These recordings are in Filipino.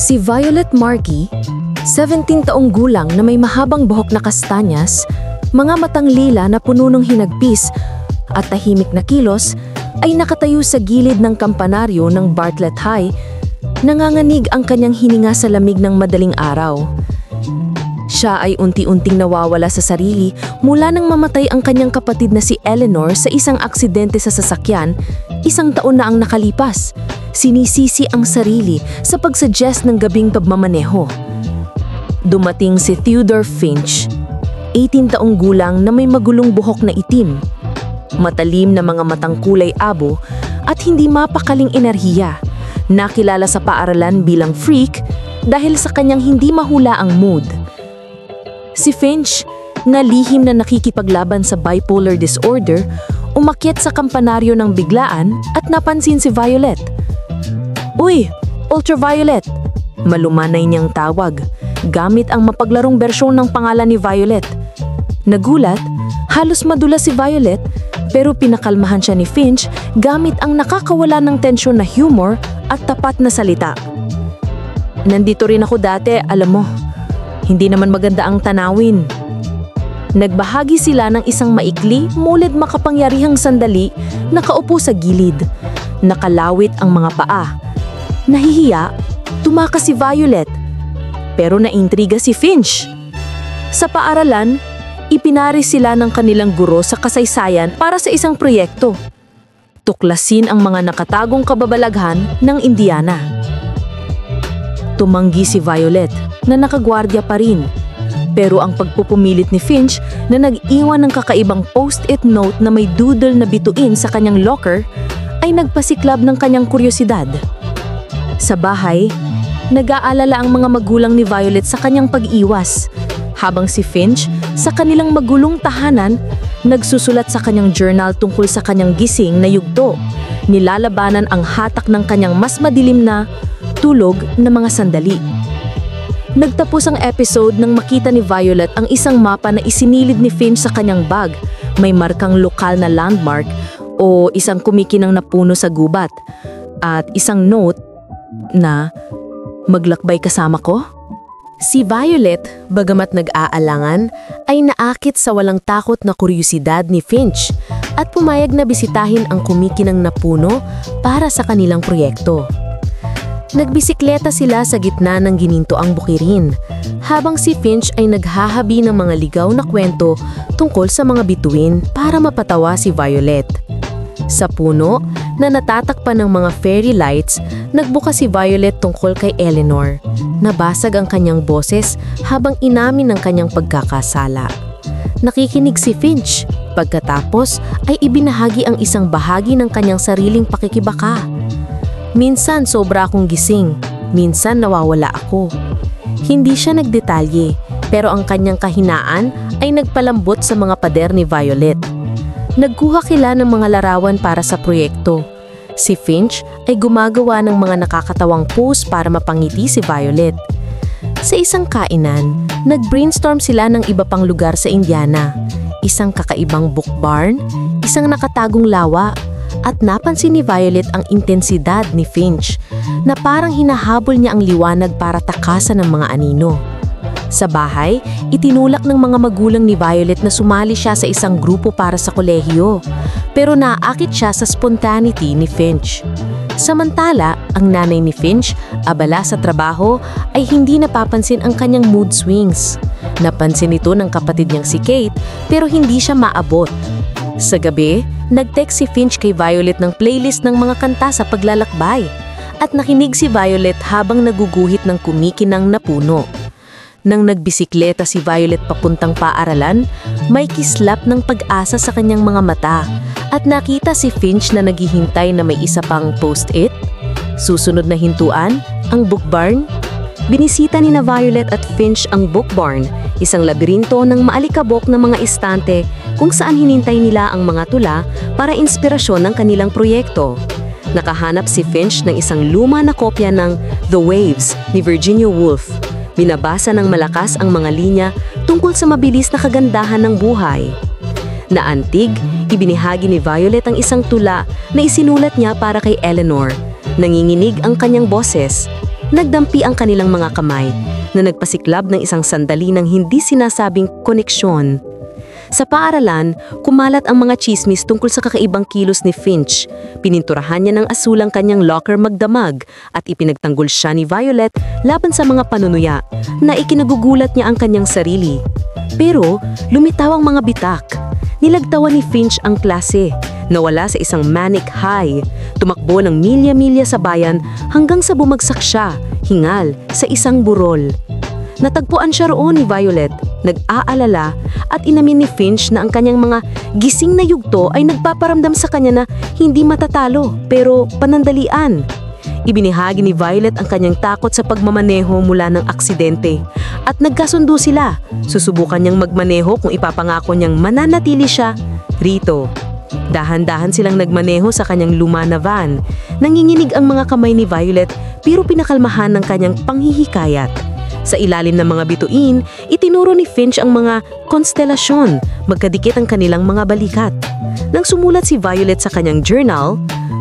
Si Violet Markey, 17 taong gulang na may mahabang buhok na kastanyas, mga matang lila na puno ng hinagpis at tahimik na kilos, ay nakatayo sa gilid ng kampanaryo ng Bartlett High. Nanganganig ang kanyang hininga sa lamig ng madaling araw. Siya ay unti-unting nawawala sa sarili mula nang mamatay ang kanyang kapatid na si Eleanor sa isang aksidente sa sasakyan, 1 taon na ang nakalipas. Sinisisi ang sarili sa pagsuggest ng gabing pagmamaneho. Dumating si Theodore Finch, 18 taong gulang na may magulong buhok na itim, matalim na mga matang kulay abo at hindi mapakaling enerhiya. Nakilala sa paaralan bilang freak dahil sa kanyang hindi mahula ang mood. Si Finch, na lihim na nakikipaglaban sa bipolar disorder, umakyat sa kampanaryo ng biglaan at napansin si Violet. "Uy, Ultraviolet!" Malumanay niyang tawag, gamit ang mapaglarong bersyon ng pangalan ni Violet. Nagulat, halos madulas si Violet, pero pinakalmahan siya ni Finch gamit ang nakakawala ng tensyon na humor at tapat na salita. "Nandito rin ako dati, alam mo. Hindi naman maganda ang tanawin." Nagbahagi sila ng isang maikli, mulid makapangyarihang sandali, nakaupo sa gilid. Nakalawit ang mga paa. Nahihiya, tumakas si Violet. Pero naintriga si Finch. Sa paaralan, ipinari sila ng kanilang guro sa kasaysayan para sa isang proyekto. Tuklasin ang mga nakatagong kababalaghan ng Indiana. Tumanggi si Violet na nakagwardya pa rin. Pero ang pagpupumilit ni Finch na nag-iwan ng kakaibang post-it note na may doodle na bituin sa kanyang locker ay nagpasiklab ng kanyang kuryosidad. Sa bahay, nag-aalala ang mga magulang ni Violet sa kanyang pag-iwas, habang si Finch sa kanilang magulong tahanan nagsusulat sa kanyang journal tungkol sa kanyang gising na yugto, nilalabanan ang hatak ng kanyang mas madilim na tulog na mga sandali. Nagtapos ang episode nang makita ni Violet ang isang mapa na isinilid ni Finch sa kanyang bag. May markang lokal na landmark o isang kumikinang na puno sa gubat at isang note na, "Maglakbay kasama ko?" Si Violet, bagamat nag-aalangan, ay naakit sa walang takot na kuryosidad ni Finch at pumayag na bisitahin ang kumikinang na puno para sa kanilang proyekto. Nagbisikleta sila sa gitna ng ginintoang bukirin, habang si Finch ay naghahabi ng mga ligaw na kwento tungkol sa mga bituin para mapatawa si Violet. Sa puno, na natatakpan ng mga fairy lights, nagbuka si Violet tungkol kay Eleanor. Nabasag ang kanyang boses habang inamin ang kanyang pagkakasala. Nakikinig si Finch. Pagkatapos ay ibinahagi ang isang bahagi ng kanyang sariling pakikibaka. "Minsan sobra akong gising, minsan nawawala ako." Hindi siya nagdetalye, pero ang kanyang kahinaan ay nagpalambot sa mga pader ni Violet. Nagkuha sila ng mga larawan para sa proyekto. Si Finch ay gumagawa ng mga nakakatawang pose para mapangiti si Violet. Sa isang kainan, nag-brainstorm sila ng iba pang lugar sa Indiana. Isang kakaibang book barn, isang nakatagong lawa, at napansin ni Violet ang intensidad ni Finch na parang hinahabol niya ang liwanag para takasan ng mga anino. Sa bahay, itinulak ng mga magulang ni Violet na sumali siya sa isang grupo para sa kolehiyo, pero naaakit siya sa spontaneity ni Finch. Samantala, ang nanay ni Finch, abala sa trabaho, ay hindi napapansin ang kanyang mood swings. Napansin ito ng kapatid niyang si Kate, pero hindi siya maabot. Sa gabi, nag-text si Finch kay Violet ng playlist ng mga kanta sa paglalakbay, at nakinig si Violet habang naguguhit ng kumikinang na puno. Nang nagbisikleta si Violet papuntang paaralan, may kislap ng pag-asa sa kanyang mga mata at nakita si Finch na naghihintay na may isa pang post-it. Susunod na hintuan, ang book barn. Binisita ni na Violet at Finch ang book barn, isang labirinto ng maalikabok na mga estante kung saan hinintay nila ang mga tula para inspirasyon ng kanilang proyekto. Nakahanap si Finch ng isang luma na kopya ng The Waves ni Virginia Woolf. Binabasa ng malakas ang mga linya tungkol sa mabilis na kagandahan ng buhay. Naantig, ibinahagi ni Violet ang isang tula na isinulat niya para kay Eleanor. Nanginginig ang kanyang boses. Nagdampi ang kanilang mga kamay na nagpasiklab ng isang sandali ng hindi sinasabing koneksyon. Sa paaralan, kumalat ang mga chismis tungkol sa kakaibang kilos ni Finch. Pininturahan niya ng asul ang kanyang locker magdamag at ipinagtanggol siya ni Violet laban sa mga panunuya na ikinagugulat niya ang kanyang sarili. Pero lumitaw ang mga bitak. Nilagtawan ni Finch ang klase, nawala sa isang manic high, tumakbo ng milya-milya sa bayan hanggang sa bumagsak siya, hingal, sa isang burol. Natagpuan siya roon ni Violet, nag-aalala at inamin ni Finch na ang kanyang mga gising na yugto ay nagpaparamdam sa kanya na hindi matatalo pero panandalian. Ibinahagi ni Violet ang kanyang takot sa pagmamaneho mula ng aksidente at nagkasundo sila. Susubukan niyang magmaneho kung ipapangako niyang mananatili siya rito. Dahan-dahan silang nagmaneho sa kanyang luma na van. Nanginginig ang mga kamay ni Violet pero pinakalmahan ng kanyang panghihikayat. Sa ilalim ng mga bituin, itinuro ni Finch ang mga konstelasyon, magkadikit ang kanilang mga balikat. Nang sumulat si Violet sa kanyang journal,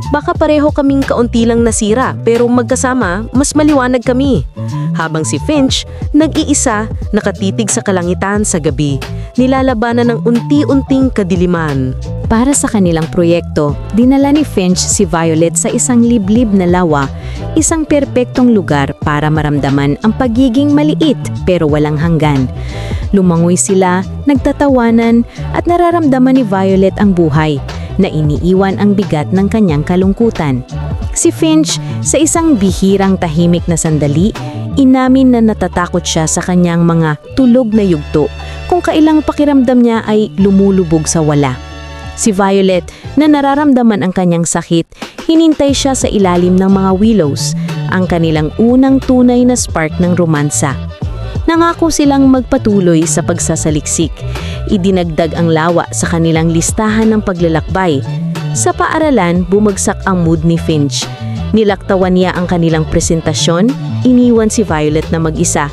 baka pareho kaming kaunti lang nasira pero magkasama, mas maliwanag kami. Habang si Finch, nag-iisa, nakatitig sa kalangitan sa gabi, nilalabanan ng unti-unting kadiliman. Para sa kanilang proyekto, dinala ni Finch si Violet sa isang liblib na lawa, isang perpektong lugar para maramdaman ang pagiging maliit pero walang hanggan. Lumangoy sila, nagtatawanan at nararamdaman ni Violet ang buhay, na iniiwan ang bigat ng kanyang kalungkutan. Si Finch, sa isang bihirang tahimik na sandali, inamin na natatakot siya sa kanyang mga tulog na yugto kung kailang pakiramdam niya ay lumulubog sa wala. Si Violet, na nararamdaman ang kanyang sakit, hinintay siya sa ilalim ng mga willows, ang kanilang unang tunay na spark ng romansa. Nangako silang magpatuloy sa pagsasaliksik. Idinagdag ang lawa sa kanilang listahan ng paglalakbay. Sa paaralan, bumagsak ang mood ni Finch. Nilaktawan niya ang kanilang presentasyon, iniwan si Violet na mag-isa.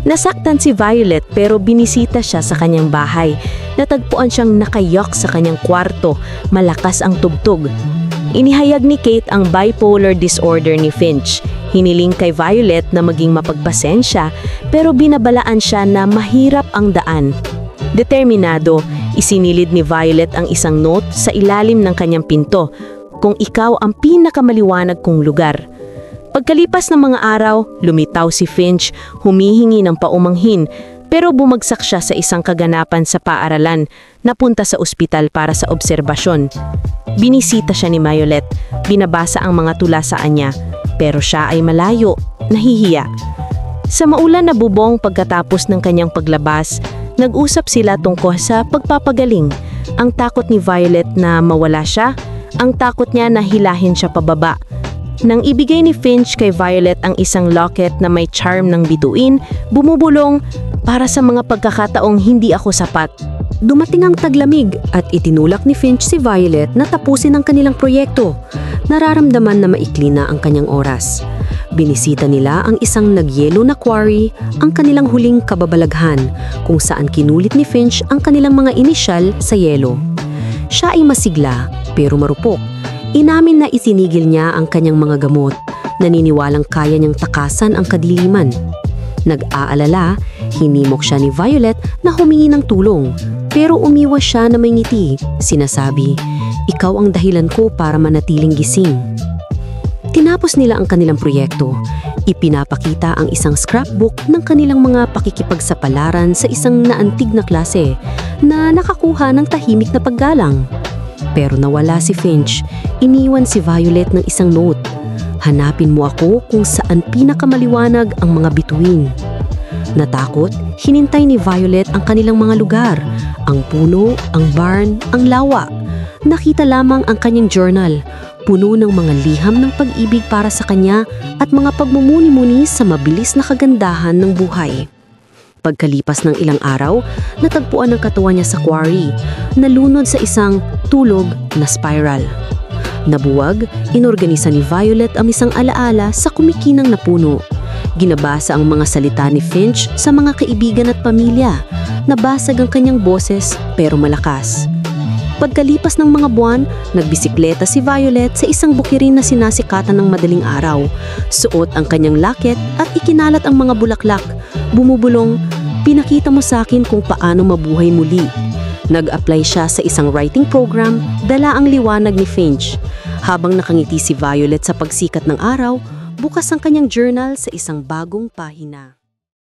Nasaktan si Violet pero binisita siya sa kanyang bahay. Natagpuan siyang nakayok sa kanyang kwarto, malakas ang tugtog. Inihayag ni Kate ang bipolar disorder ni Finch. Hiniling kay Violet na maging mapagpasensya pero binabalaan siya na mahirap ang daan. Determinado, isinilid ni Violet ang isang note sa ilalim ng kanyang pinto, kung ikaw ang pinakamaliwanag kong lugar. Pagkalipas ng mga araw, lumitaw si Finch, humihingi ng paumanghin, pero bumagsak siya sa isang kaganapan sa paaralan, napunta sa ospital para sa obserbasyon. Binisita siya ni Violet, binabasa ang mga tula sa kanya, pero siya ay malayo, nahihiya. Sa maulan na bubong pagkatapos ng kanyang paglabas, nag-usap sila tungkol sa pagpapagaling. Ang takot ni Violet na mawala siya, ang takot niya na hilahin siya pababa. Nang ibigay ni Finch kay Violet ang isang locket na may charm ng bituin, bumubulong, para sa mga pagkakataong hindi ako sapat. Dumating ang taglamig at itinulak ni Finch si Violet na tapusin ang kanilang proyekto. Nararamdaman na maikli na ang kanyang oras. Binisita nila ang isang nagyelo na quarry, ang kanilang huling kababalaghan, kung saan kinulit ni Finch ang kanilang mga inisyal sa yelo. Siya ay masigla pero marupok. Inamin na isinigil niya ang kanyang mga gamot, naniniwalang kaya niyang takasan ang kadiliman. Nag-aalala, hinimok siya ni Violet na humingi ng tulong, pero umiwas siya na may ngiti. Sinasabi, ikaw ang dahilan ko para manatiling gising. Tinapos nila ang kanilang proyekto. Ipinapakita ang isang scrapbook ng kanilang mga pakikipagsapalaran sa isang naantig na klase na nakakuha ng tahimik na paggalang. Pero nawala si Finch, iniwan si Violet ng isang note. Hanapin mo ako kung saan pinakamaliwanag ang mga bituin. Natakot, hinintay ni Violet ang kanilang mga lugar, ang puno, ang barn, ang lawa. Nakita lamang ang kanyang journal, puno ng mga liham ng pag-ibig para sa kanya at mga pagmumuni-muni sa mabilis na kagandahan ng buhay. Pagkalipas ng ilang araw, natagpuan ang katawan niya sa quarry, nalunod sa isang tulog na spiral. Nabuwag, inorganisa ni Violet ang isang alaala sa kumikinang na puno. Ginabasa ang mga salita ni Finch sa mga kaibigan at pamilya. Nabasag ang kanyang boses pero malakas. Pagkalipas ng mga buwan, nagbisikleta si Violet sa isang bukirin na sinasikatan ng madaling araw. Suot ang kanyang laket at ikinalat ang mga bulaklak. Bumubulong, "Pinakita mo sa akin kung paano mabuhay muli." Nag-apply siya sa isang writing program, dala ang liwanag ni Finch. Habang nakangiti si Violet sa pagsikat ng araw, bukas ang kanyang journal sa isang bagong pahina.